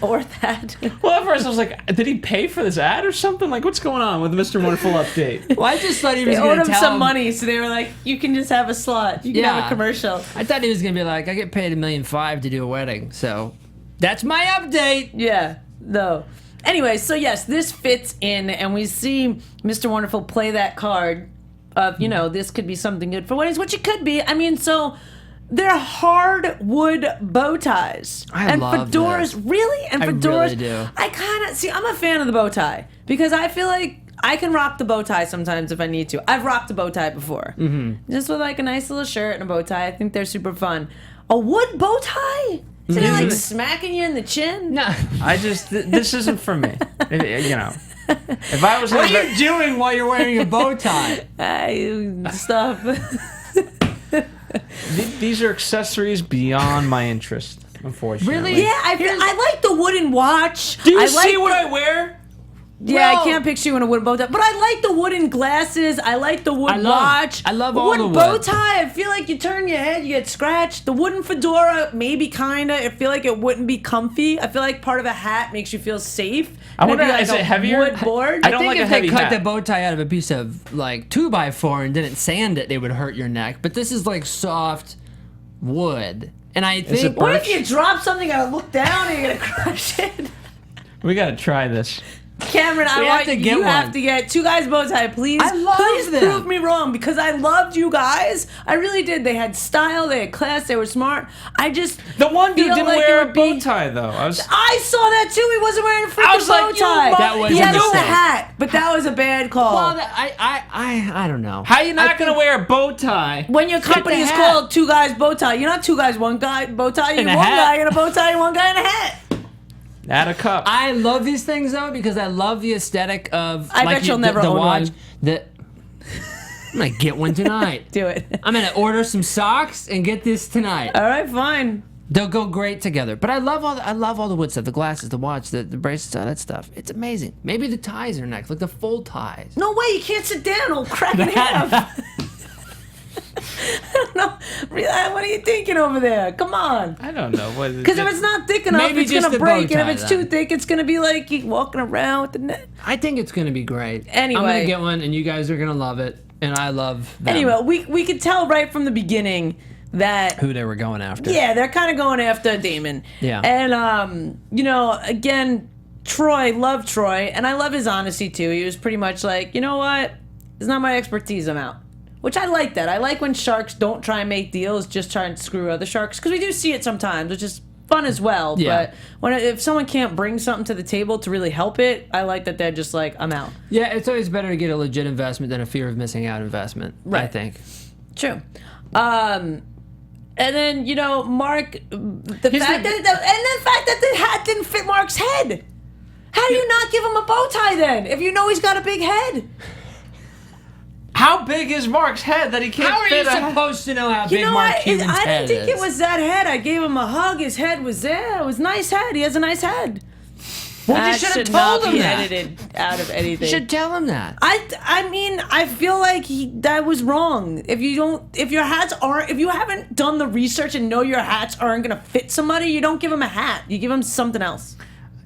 Or that. Well, at first I was like, did he pay for this ad or something? Like, what's going on with the Mr. Wonderful update? Well, I just thought he They was owed going him to tell some money, so they were like, you can just have a slot. You can have a Yeah. commercial. I thought he was going to be like, I get paid $1.5 million to do a wedding. So that's my update. Yeah, no. Anyway, so yes, this fits in, and we see Mr. Wonderful play that card of, this could be something good for weddings, which it could be. I mean, so they're hardwood bow ties. I and love fedoras, this. really? And I fedoras, really do. I kind of, see, I'm a fan of the bow tie, because I feel like I can rock the bow tie sometimes if I need to. I've rocked a bow tie before. Just with like a nice little shirt and a bow tie. I think they're super fun. A wood bow tie? Is it like smacking you in the chin? No. This isn't for me. You know. If I was What are you doing while you're wearing a bow tie? Stuff. These are accessories beyond my interest, unfortunately. Really? Yeah, I like the wooden watch. Do you see what I wear? Yeah, Well, I can't picture you in a wooden bow tie. But I like the wooden glasses. I like the wood watch. I love a all wooden the bow wood. tie. I feel like you turn your head, you get scratched. The wooden fedora, maybe kinda. I feel like it wouldn't be comfy. I feel like part of a hat makes you feel safe. I wonder, It'd be is it heavier? Wood board. I don't think like a if they heavy cut hat. the bow tie out of a piece of like 2x4 and didn't sand it, they would hurt your neck. But this is like soft wood, and I think What if you drop something and look down and you're gonna crush it? We gotta try this. Cameron, I have want to get you one. have to get Two Guys Bow Tie, please. I love please them. prove me wrong because I loved you guys. I really did. They had style, they had class, they were smart. I just The one dude feel didn't like wear it a would bow be- tie though. I saw that too. He wasn't wearing a freaking was bow like, you tie. That was he a had on the mistake. hat, but that was a bad call. well, I don't know. How you not gonna wear a bow tie? when your company the is hat. called Two Guys Bow Tie, you're not two guys, one guy bow tie. You're And a one hat. guy in a bow tie, and one guy in a hat. Add a cup. I love these things though because I love the aesthetic of. I bet you'll never the own watch. one. I'm gonna get one tonight. Do it. I'm gonna order some socks and get this tonight. All right, fine. They'll go great together. But I love all the wood stuff, the glasses, the watch, the bracelets, all that stuff. It's amazing. Maybe the ties are next, like the full ties. No way, you can't sit down. It'll crack in half. No, what are you thinking over there? Come on. I don't know. Because if it's not thick enough, Maybe it's just gonna the break, bow and if tie, it's then. too thick, it's gonna be like you walking around with the net. I think it's gonna be great. Anyway. I'm gonna get one, and you guys are gonna love it, and I love them. Anyway, we could tell right from the beginning that who they were going after. yeah, they're kind of going after Damon. Yeah. And you know, again, Troy, love Troy, and I love his honesty too. He was pretty much like, you know what, it's not my expertise, I'm out. Which I like that. I like when sharks don't try and make deals, just try and screw other sharks. Because we do see it sometimes, which is fun as well. Yeah. But if someone can't bring something to the table to really help it, I like that they're just like, I'm out. Yeah, it's always better to get a legit investment than a fear of missing out investment. I Right. think. True. And then, you know, Mark, the fact that the hat didn't fit Mark's head. How do you not give him a bow tie then, if you know he's got a big head? How big is Mark's head that he can't How are fit you a... supposed to know how You big know Mark what? Cuban's I head didn't think is? it was that head. I gave him a hug. His head was there. It was a nice head. He has a nice head. Well, you That should have should told not him be that. edited out of You anything. should tell him that. I mean, I feel like that was wrong. If you haven't done the research and know your hats aren't gonna fit somebody, you don't give them a hat. You give them something else.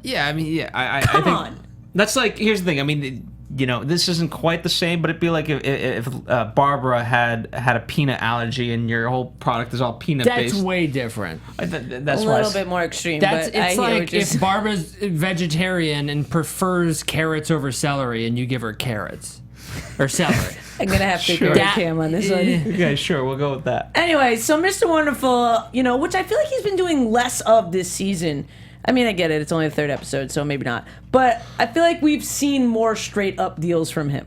Yeah, I mean, yeah, I Come think on. that's like. Here's the thing. I mean, you know, this isn't quite the same, but it'd be like if Barbara had a peanut allergy and your whole product is all peanut That's based. way different. That's A why. little bit more extreme. That's but I it's hear like what you're if saying. Barbara's vegetarian and prefers carrots over celery, and you give her carrots or celery. I'm gonna have to Sure. agree with That- Cam on this one. Okay, sure, we'll go with that. Anyway, so Mr. Wonderful, you know, which I feel like he's been doing less of this season. I mean, I get it. It's only the third episode, so maybe not. But I feel like we've seen more straight up deals from him.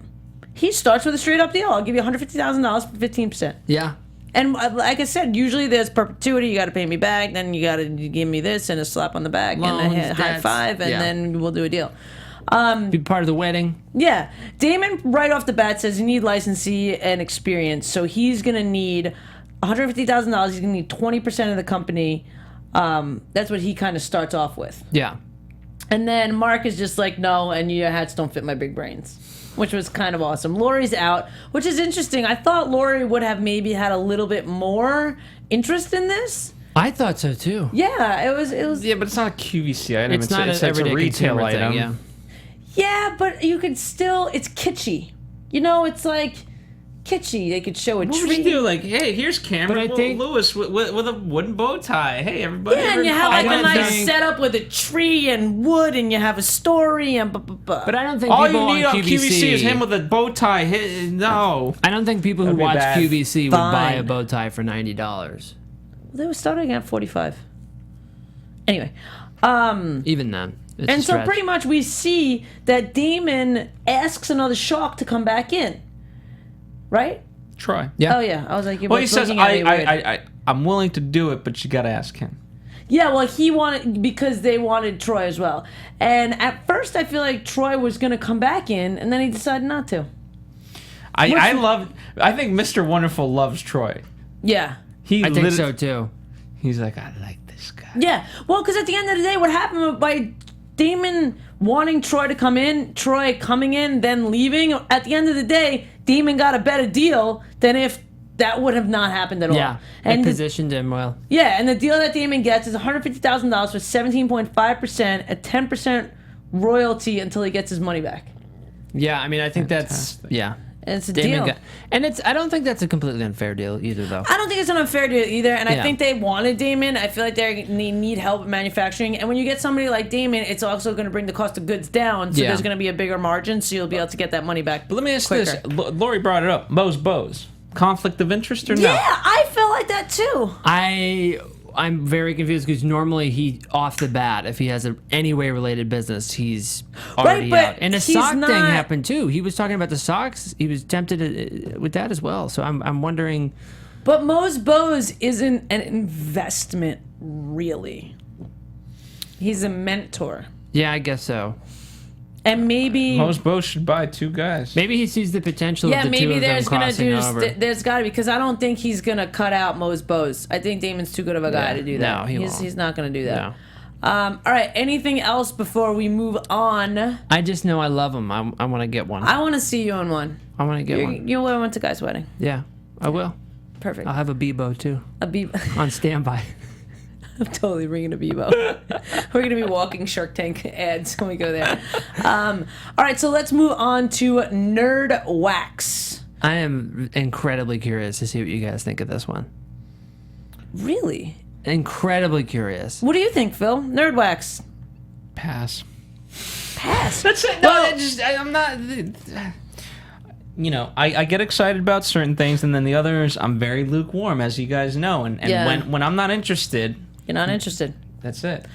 He starts with a straight up deal. I'll give you $150,000 for 15%. Yeah. And like I said, usually there's perpetuity. You got to pay me back. Then you got to give me this and a slap on the back Loans, and a high debts. five, and Yeah. then we'll do a deal. Be part of the wedding. Yeah. Damon, right off the bat, says you need licensee and experience. So he's going to need $150,000. He's going to need 20% of the company. That's what he kind of starts off with. Yeah. And then Mark is just like, no, and your hats don't fit my big brains, which was kind of awesome. Lori's out, which is interesting. I thought Lori would have maybe had a little bit more interest in this. I thought so too. Yeah, it was. Yeah, but it's not a QVC item. It's not it's an a everyday retail consumer item. thing. Yeah. Yeah, but you could still. It's kitschy. You know, it's like kitschy. They could show a What tree. would you do? Like, hey, here's Cameron But I think- Lewis with a wooden bow tie. Hey, everybody. Yeah, and you have I like a don't nice think- setup with a tree and wood, and you have a story and But I don't think All people you need on QVC is him with. with a bow tie. No. I don't think people who That'd be watch bad. QVC would buy a Fine. bow tie for $90. They were starting at 45. Anyway, Even then. And so pretty much we see that Damon asks another shark to come back in, right? Troy. Yeah. Oh yeah, I was like, Well, he says, I'm willing to do it, but you got to ask him. Yeah, well, he wanted, because they wanted Troy as well. And at first, I feel like Troy was going to come back in, and then he decided not to. I think Mr. Wonderful loves Troy. Yeah. I think so too. He's like, I like this guy. Yeah, well, because at the end of the day, what happened by Damon wanting Troy to come in, Troy coming in, then leaving, at the end of the day, Damon got a better deal than if that would have not happened at all. Yeah, and it positioned him well. Yeah, and the deal that Damon gets is $150,000 for 17.5%, a 10% royalty until he gets his money back. Yeah, I mean, I think that's and it's a deal. I don't think that's a completely unfair deal either, though. I don't think it's an unfair deal either, and I think they wanted Damon. I feel like they need help with manufacturing, and when you get somebody like Damon, it's also going to bring the cost of goods down, so there's going to be a bigger margin, so you'll be able to get that money back. But let me ask this: Lori brought it up. Mo's Bows. Conflict of interest or no? Yeah, I feel like that too. I'm very confused because normally he, off the bat, if he has any way related business, he's already out. And a sock thing happened too. He was talking about the socks. He was tempted with that as well. So I'm wondering. But Mo's Bows isn't an investment, really. He's a mentor. Yeah, I guess so. And maybe Mo's Bows should buy two guys. Maybe he sees the potential of the two of them crossing over. There's got to be, because I don't think he's gonna cut out Mo's Bows. I think Damon's too good of a guy to do that. No, he's not gonna do that. No. All right. Anything else before we move on? I just know I love him. I want to get one. I want to see you in one. I want to get one. You'll wear one to Guy's wedding. Yeah, I will. Perfect. I'll have a Bebo too. A Bebo on standby. I'm totally bringing a Bebo. We're going to be walking Shark Tank ads when we go there. All right, so let's move on to Nerdwax. I am incredibly curious to see what you guys think of this one. Really? Incredibly curious. What do you think, Phil? Nerdwax. Pass. Pass? That's it. No, I'm not... You know, I get excited about certain things, and then the others, I'm very lukewarm, as you guys know. And when I'm not interested... You're not interested. That's it.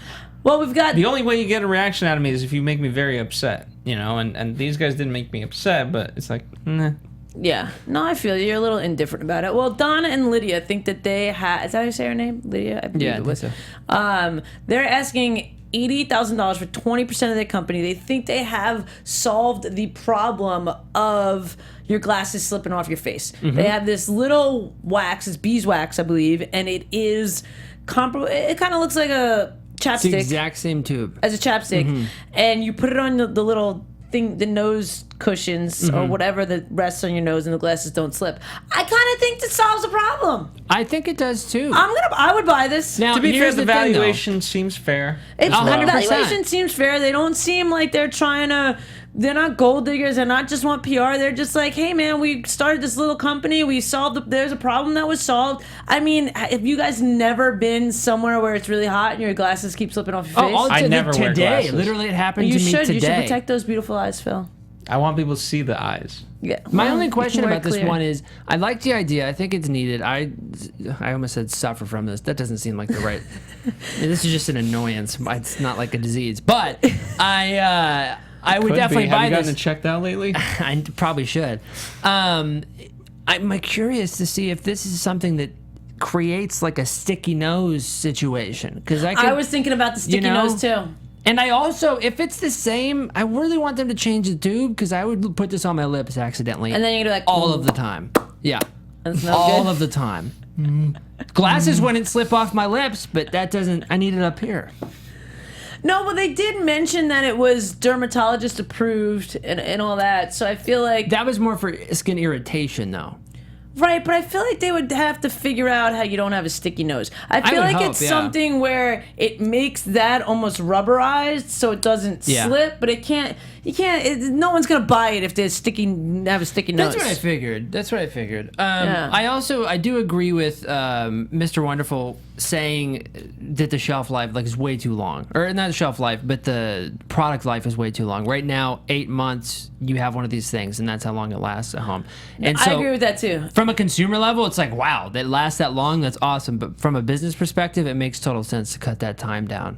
Well, we've got... The only way you get a reaction out of me is if you make me very upset, you know? And these guys didn't make me upset, but it's like, nah. Yeah. No, I feel you. You're a little indifferent about it. Well, Donna and Lydia think that they have... Is that how you say her name? Lydia? I believe it was. So. They're asking $80,000 for 20% of their company. They think they have solved the problem of your glasses slipping off your face. Mm-hmm. They have this little wax, it's beeswax, I believe, and it is comparable. It kind of looks like a chapstick. It's the exact same tube as a chapstick, and you put it on the little thing, the nose cushions or whatever that rests on your nose, and the glasses don't slip. I kind of think that solves the problem. I think it does too. I would buy this. Now, to be fair, the valuation seems fair. The valuation seems fair. They don't seem like they're trying to. They're not gold diggers. They're not just want PR. They're just like, hey man, we started this little company. We solved. There's a problem that was solved. I mean, have you guys never been somewhere where it's really hot and your glasses keep slipping off your face? I never wear glasses. Literally, it happened to me today. You should protect those beautiful eyes, Phil. I want people to see the eyes. Yeah. My only question about this one is, I like the idea. I think it's needed. I almost said suffer from this. That doesn't seem like the right. This is just an annoyance. It's not like a disease. But I would definitely buy this. Have you gotten it checked out lately? I probably should. I'm curious to see if this is something that creates like a sticky nose situation. Because I was thinking about the sticky nose too. And I also, if it's the same, I really want them to change the tube because I would put this on my lips accidentally. And then you're like, all of the time. Yeah. That's all of the time. Glasses wouldn't slip off my lips, but that doesn't. I need it up here. No, but they did mention that it was dermatologist approved and all that. So I feel like that was more for skin irritation, though. Right, but I feel like they would have to figure out how you don't have a sticky nose. I feel like it's something where it makes that almost rubberized so it doesn't slip, but it can't. You can't. No one's gonna buy it if they have a sticky nose. That's what I figured. I do agree with Mr. Wonderful saying that the shelf life is way too long, or not the shelf life, but the product life is way too long. Right now, 8 months you have one of these things, and that's how long it lasts at home. And I agree with that too. From a consumer level, it's like, wow, that lasts that long. That's awesome. But from a business perspective, it makes total sense to cut that time down.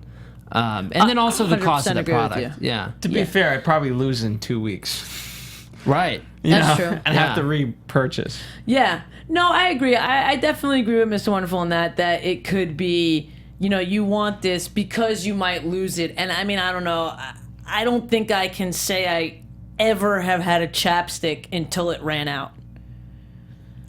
And then also the cost of the 100% agree with product. you. Yeah. To be fair, I'd probably lose in 2 weeks. Right. That's true. And have to repurchase. Yeah. No, I agree. I definitely agree with Mr. Wonderful in that it could be, you want this because you might lose it. And I mean, I don't know. I don't think I can say I ever have had a chapstick until it ran out.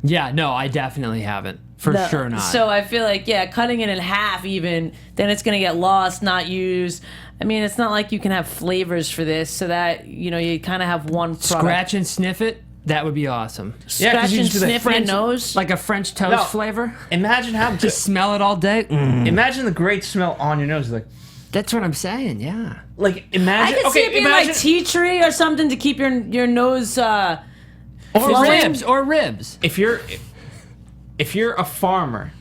Yeah, no, I definitely haven't. For sure not. So I feel like, cutting it in half even, then it's going to get lost, not used. I mean, it's not like you can have flavors for this so that, you kind of have one product. Scratch and sniff it. That would be awesome. Scratch and sniff your nose. Like a French toast flavor. Imagine how Just smell it all day. Imagine the great smell on your nose. Like, that's what I'm saying. Yeah. like imagine. I could see it being like tea tree or something to keep your nose. Or ribs. If you're a farmer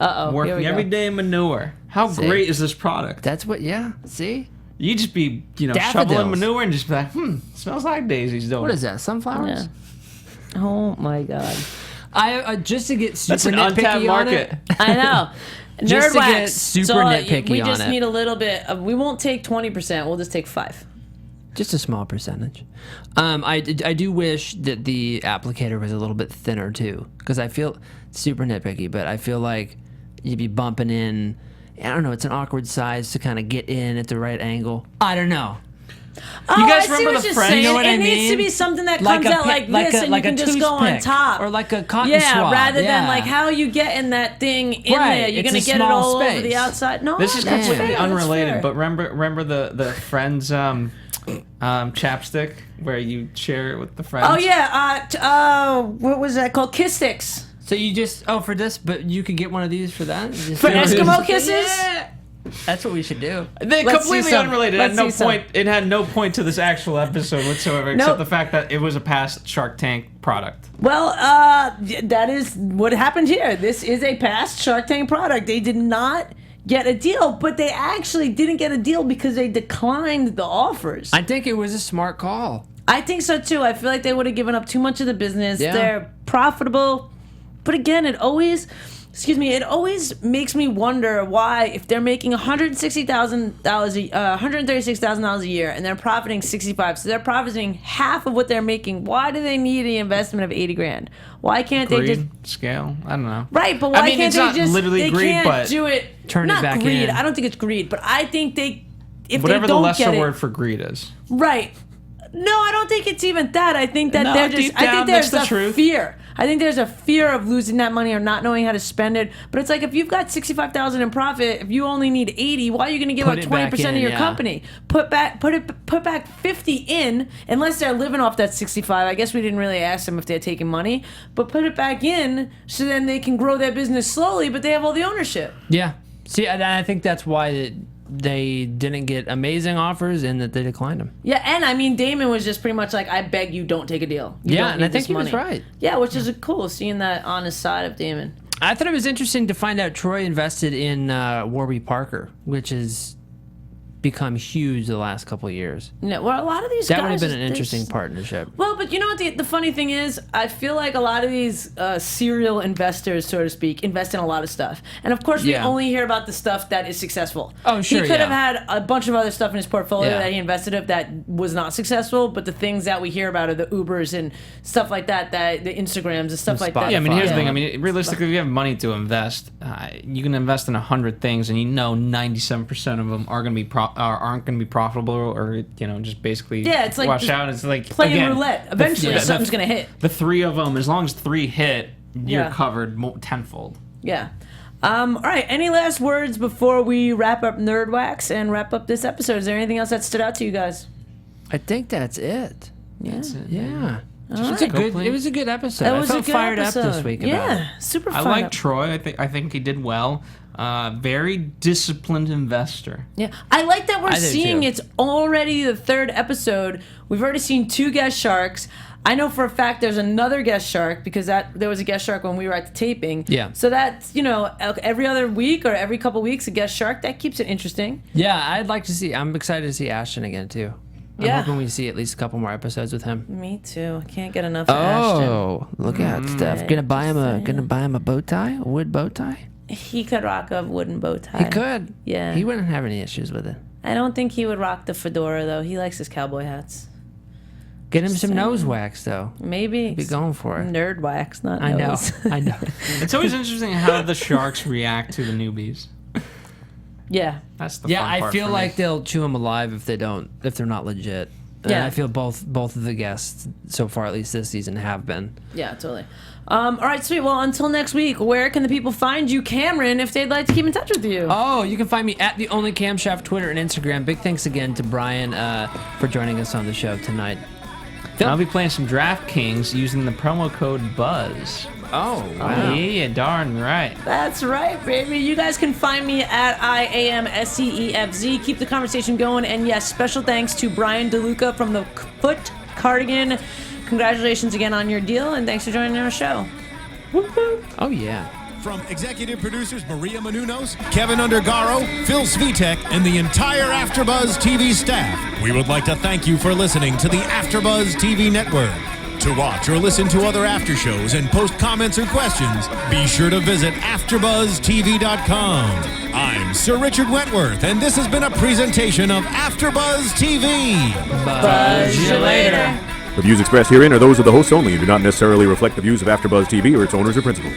working every day in manure, how great is this product? That's what. Yeah. See. You just be Daffodils. shoveling manure and just be like, smells like Daisy's doing. What is that? Sunflowers. Yeah. Oh my god. I just to get super That's an nitpicky untapped on market. it. I know. Just to Nerdwax. get super nitpicky we on just it. need a little bit. We won't take 20%. We'll just take 5. Just a small percentage. I do wish that the applicator was a little bit thinner too, because I feel super nitpicky, but I feel like you'd be bumping in. I don't know. It's an awkward size to kind of get in at the right angle. I don't know. You guys I see remember what the you're friend- saying. you know what it I needs to mean? be something that comes out like this, and you can just go on top, or like a cotton yeah, swab. rather than like how you get in that thing in Right, there. You're it's gonna a get it small all over space. the outside. No, This is that's completely fair, that's unrelated, fair. but remember the friends chapstick where you share it with the friends. Oh yeah, what was that called? Kiss sticks So you just for this, but you could get one of these for that. Just for do it. Eskimo kisses. Yeah. That's what we should do. They Let's see completely some. unrelated. Let's At no see some. point. It had no point to this actual episode whatsoever, except Nope. the fact that it was a past Shark Tank product. Well, that is what happened here. This is a past Shark Tank product. They did not get a deal, but they actually didn't get a deal because they declined the offers. I think it was a smart call. I think so too. I feel like they would have given up too much of the business. Yeah. They're profitable, but again, it always makes me wonder why, if they're making $136,000 a year and they're profiting 65, so they're profiting half of what they're making. Why do they need an investment of $80,000? Why can't they just Scale? I don't know. right? But why I mean, can't it's they not just literally they greed, can't but do it? turn it not back greed. in. I don't think it's greed, but I think if Whatever they the don't lesser get it, word for greed is. right. No, I don't think it's even that. I think that No, they're just. deep I down, think that's there's the a truth. fear. I think there's a fear of losing that money or not knowing how to spend it. But it's like if you've got $65,000 in profit, if you only need 80, why are you going to give Put up it back 20% of in, your yeah. company? Put back 50 in, unless they're living off that 65. I guess we didn't really ask them if they're taking money, but put it back in so then they can grow their business slowly, but they have all the ownership. Yeah. See, I think that's why they didn't get amazing offers and that they declined them. Yeah, and I mean, Damon was just pretty much like, I beg you, don't take a deal. You Yeah, don't and need I think this he was money. right. Yeah, which is cool, seeing that honest side of Damon. I thought it was interesting to find out Troy invested in Warby Parker, which has become huge the last couple of years. Yeah, well, a lot of these That guys... would have been an they- interesting partnership. Well, but you know what the funny thing is? I feel like a lot of these serial investors, so to speak, invest in a lot of stuff. And of course, we Yeah. only hear about the stuff that is successful. Oh, sure, He could have yeah. had a bunch of other stuff in his portfolio Yeah. that he invested in that was not successful, but the things that we hear about are the Ubers and stuff like that, the Instagrams and stuff like that. Yeah, I mean, here's the Yeah. thing. I mean, realistically, if you have money to invest, you can invest in 100 things, and 97% of them are going to be aren't going to be profitable, or just basically Yeah, it's like wash just out. It's like playing again, roulette. Eventually, something's going to hit. The 3 of them, as long as 3 hit, you're Yeah. covered tenfold. Yeah. All right. Any last words before we wrap up Nerdwax and wrap up this episode? Is there anything else that stood out to you guys? I think that's it. Yeah. Yeah. right. It was a good episode. That was I a felt good fired episode. up this week about Yeah, it. super I fun. like Troy. I think he did well. Very disciplined investor. Yeah, I like that we're I do seeing too. it's already the 3rd episode. We've already seen 2 guest sharks. I know for a fact there's another guest shark because there was a guest shark when we were at the taping. Yeah. So that's, every other week or every couple weeks a guest shark. That keeps it interesting. Yeah, I'm excited to see Ashton again too. I'm Yeah. hoping we see at least a couple more episodes with him. Me too. I can't get enough of Ashton. Oh, look out, Steph. Gonna buy him a bow tie, a wood bow tie. He could rock a wooden bow tie. He could. Yeah. He wouldn't have any issues with it. I don't think he would rock the fedora, though. He likes his cowboy hats. Get him some nose wax, though. Maybe. Be going for it. Nerdwax, not I know. nose. I know. It's always interesting how the sharks react to the newbies. Yeah. That's the Yeah, fun part I feel for like me. they'll chew them alive if they're not legit. And Yeah. I feel both of the guests so far, at least this season, have been. Yeah, totally. All right, sweet. Well, until next week, where can the people find you, Cameron, if they'd like to keep in touch with you? Oh, you can find me at the Only Cam Chef, Twitter and Instagram. Big thanks again to Bryan for joining us on the show tonight. Phil? I'll be playing some DraftKings using the promo code BUZZ. Oh, wow. Yeah, darn right. That's right, baby. You guys can find me at IAMSEEFZ. Keep the conversation going. And yes, special thanks to Bryan DeLuca from the Foot Cardigan. Congratulations again on your deal, and thanks for joining our show. Woo-hoo. Oh, yeah. From executive producers Maria Menounos, Kevin Undergaro, Phil Svitek, and the entire AfterBuzz TV staff, we would like to thank you for listening to the AfterBuzz TV network. To watch or listen to other after shows and post comments or questions, be sure to visit AfterBuzzTV.com. I'm Sir Richard Wentworth, and this has been a presentation of AfterBuzz TV. Buzz you later. The views expressed herein are those of the hosts only and do not necessarily reflect the views of AfterBuzz TV or its owners or principals.